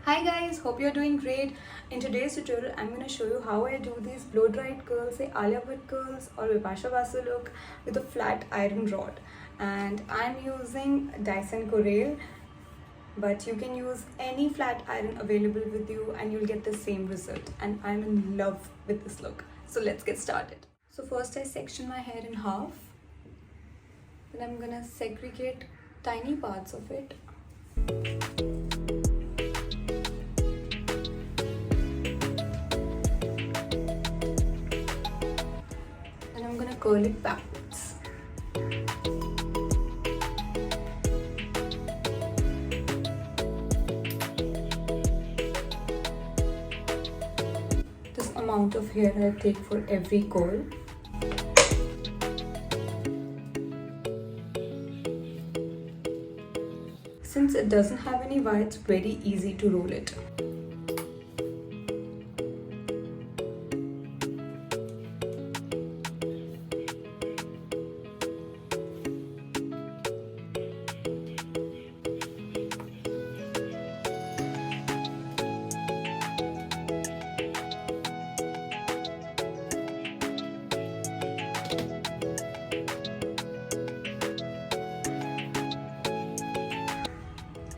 Hi guys, hope you're doing great. In today's tutorial, I'm going to show you how I do these blow-dried curls, say Alia Bhatt curls or Vipasha Basu look with a flat iron rod. And I'm using Dyson Corail, but you can use any flat iron available with you and you'll get the same result. And I'm in love with this look. So let's get started. So first I section my hair in half. Then I'm going to segregate tiny parts of it. Curl it backwards. This amount of hair I take for every curl. Since it doesn't have any wire, it's very easy to roll it.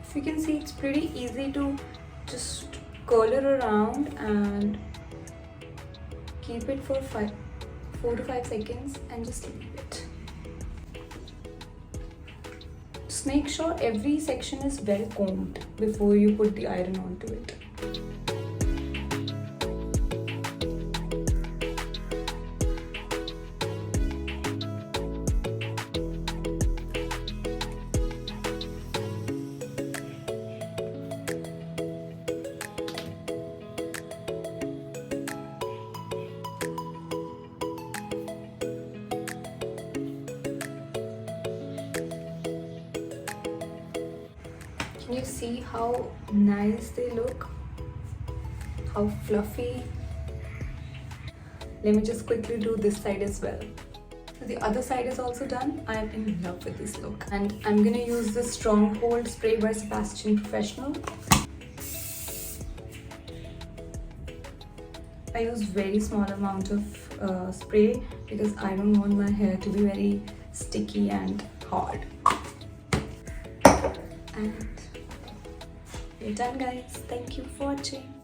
If you can see, it's pretty easy to just curl it around and keep it for 4 to 5 seconds and just leave it. Just make sure every section is well combed before you put the iron onto it. Can you see how nice they look? How fluffy? Let me just quickly do this side as well. So the other side is also done. I am in love with this look. And I'm gonna use the Stronghold spray by Sebastian Professional. I use very small amount of spray because I don't want my hair to be very sticky and hard. And we're done guys. Thank you for watching.